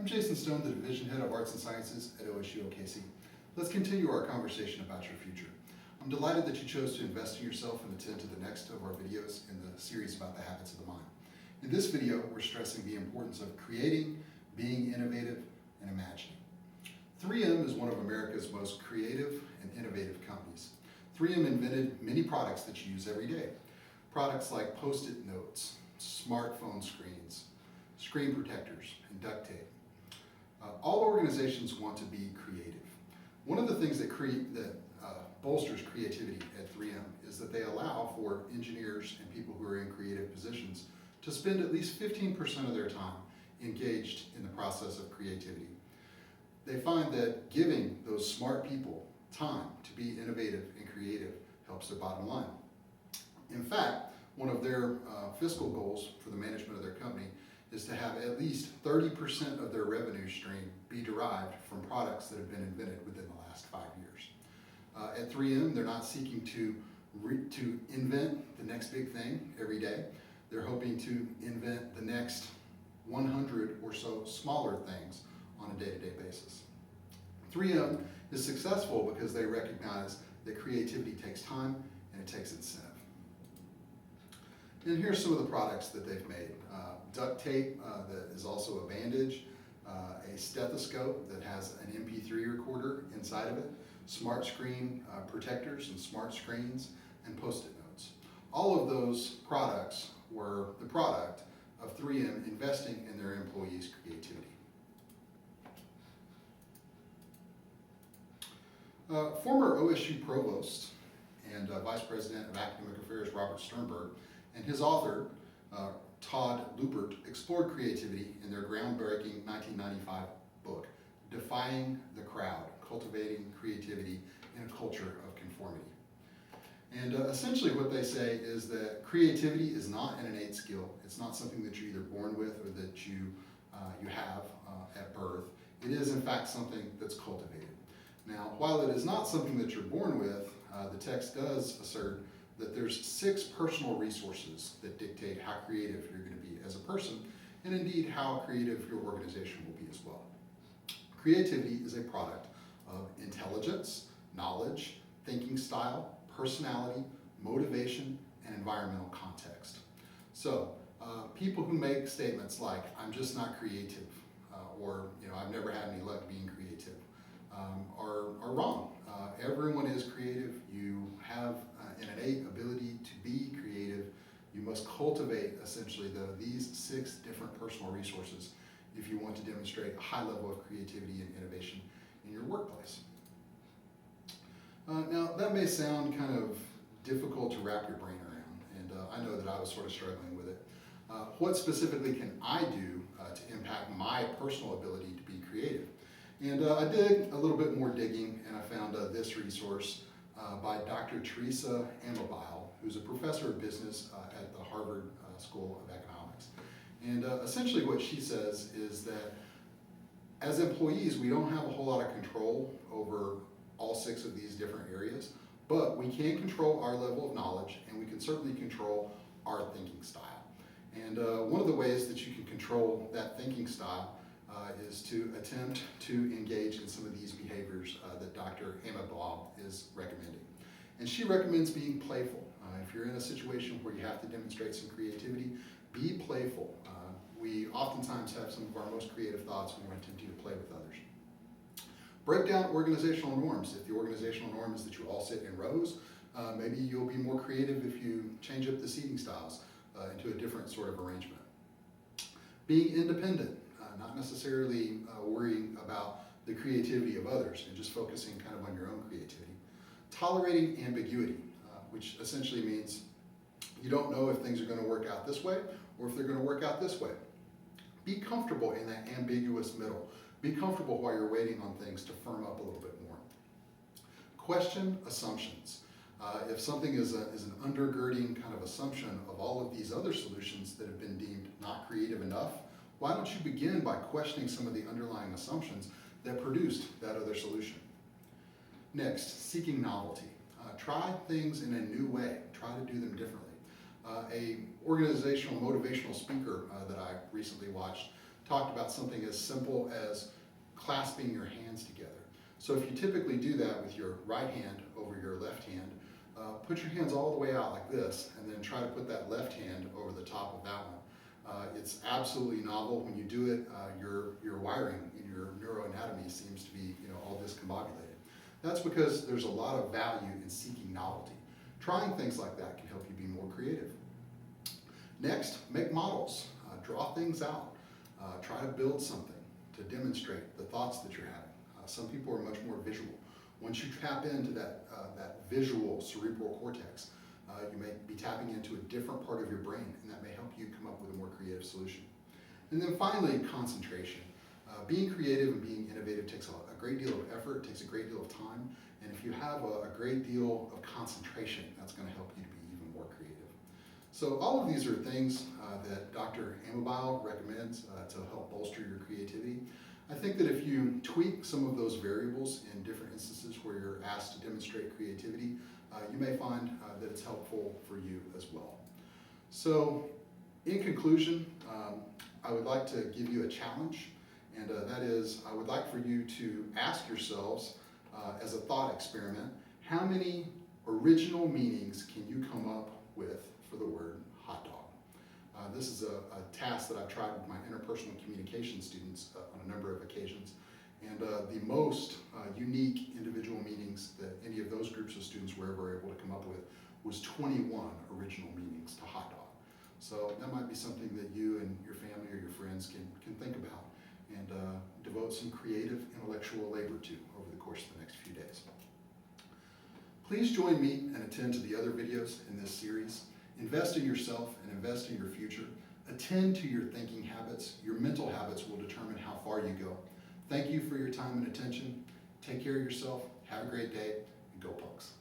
Jason Stone, the Division Head of Arts and Sciences at OSU-OKC. Let's continue our conversation about your future. I'm delighted that you chose to invest in yourself and attend to the next of our videos in the series about the habits of the mind. In this video, we're stressing the importance of creating, being innovative, and imagining. 3M is one of America's most creative and innovative companies. 3M invented many products that you use every day. Products like Post-it notes, smartphone screens, screen protectors, and duct tape. All organizations want to be creative. One of the things that bolsters creativity at 3M is that they allow for engineers and people who are in creative positions to spend at least 15% of their time engaged in the process of creativity. They find that giving those smart people time to be innovative and creative helps their bottom line. In fact, one of their fiscal goals for the management of their company is to have at least 30% of their revenue stream be derived from products that have been invented within the last 5 years. At 3M, they're not seeking to invent the next big thing every day. They're hoping to invent the next 100 or so smaller things on a day-to-day basis. 3M is successful because they recognize that creativity takes time and it takes incentive. And here's some of the products that they've made. Duct tape that is also a bandage, a stethoscope that has an MP3 recorder inside of it, smart screen protectors and smart screens, and Post-it notes. All of those products were the product of 3M investing in their employees' creativity. Former OSU Provost and Vice President of Academic Affairs Robert Sternberg and his author, Todd Lupert, explored creativity in their groundbreaking 1995 book, Defying the Crowd, Cultivating Creativity in a Culture of Conformity. And essentially what they say is that creativity is not an innate skill. It's not something that you're either born with or that you have at birth. It is in fact something that's cultivated. Now, while it is not something that you're born with, the text does assert that there's 6 personal resources that dictate how creative you're going to be as a person, and indeed how creative your organization will be as well. Creativity is a product of intelligence, knowledge, thinking style, personality, motivation, and environmental context. So, people who make statements like, I'm just not creative, or I've never had any luck being creative, are wrong. Everyone is creative. You have an innate ability to be creative. You must cultivate essentially these 6 different personal resources if you want to demonstrate a high level of creativity and innovation in your workplace. Now that may sound kind of difficult to wrap your brain around, and I know that I was sort of struggling with it. What specifically can I do to impact my personal ability to be creative? And I did a little bit more digging, and I found this resource by Dr. Teresa Amabile, who's a professor of business at the Harvard School of Economics. And essentially what she says is that as employees, we don't have a whole lot of control over all 6 of these different areas, but we can control our level of knowledge, and we can certainly control our thinking style. And one of the ways that you can control that thinking style is to attempt to engage in some of these behaviors that Dr. Amabile is recommending. And she recommends being playful. If you're in a situation where you have to demonstrate some creativity, be playful. We oftentimes have some of our most creative thoughts when we're attempting to play with others. Break down organizational norms. If the organizational norm is that you all sit in rows, maybe you'll be more creative if you change up the seating styles into a different sort of arrangement. Being independent. Not necessarily worrying about the creativity of others and just focusing kind of on your own creativity. Tolerating ambiguity, which essentially means you don't know if things are going to work out this way or if they're going to work out this way. Be comfortable in that ambiguous middle. Be comfortable while you're waiting on things to firm up a little bit more. Question assumptions. If something is an undergirding kind of assumption of all of these other solutions that have been deemed not creative enough, why don't you begin by questioning some of the underlying assumptions that produced that other solution? Next, seeking novelty. Try things in a new way. Try to do them differently. A organizational motivational speaker that I recently watched talked about something as simple as clasping your hands together. So if you typically do that with your right hand over your left hand, put your hands all the way out like this, and then try to put that left hand over the top of that one. It's absolutely novel. When you do it, your wiring in your neuroanatomy seems to be all discombobulated. That's because there's a lot of value in seeking novelty. Trying things like that can help you be more creative. Next, make models. Draw things out. Try to build something to demonstrate the thoughts that you're having. Some people are much more visual. Once you tap into that visual cerebral cortex, you may be tapping into a different part of your brain, and that may help you come up with a more creative solution. And then finally, concentration. Being creative and being innovative takes a great deal of effort, takes a great deal of time, and if you have a great deal of concentration, that's going to help you to be even more creative. So all of these are things that Dr. Amabile recommends to help bolster your creativity. I think that if you tweak some of those variables in different instances where you're asked to demonstrate creativity, you may find that it's helpful for you as well. So in conclusion, I would like to give you a challenge, and that is I would like for you to ask yourselves as a thought experiment, how many original meanings can you come up with for the word hot dog? This is a task that I've tried with my interpersonal communication students on a number of occasions. And the most unique individual meanings that any of those groups of students were ever able to come up with was 21 original meanings to hot dog. So that might be something that you and your family or your friends can think about and devote some creative intellectual labor to over the course of the next few days. Please join me and attend to the other videos in this series. Invest in yourself and invest in your future. Attend to your thinking habits. Your mental habits will determine how far you go. Thank you for your time and attention. Take care of yourself. Have a great day, and go Pucks.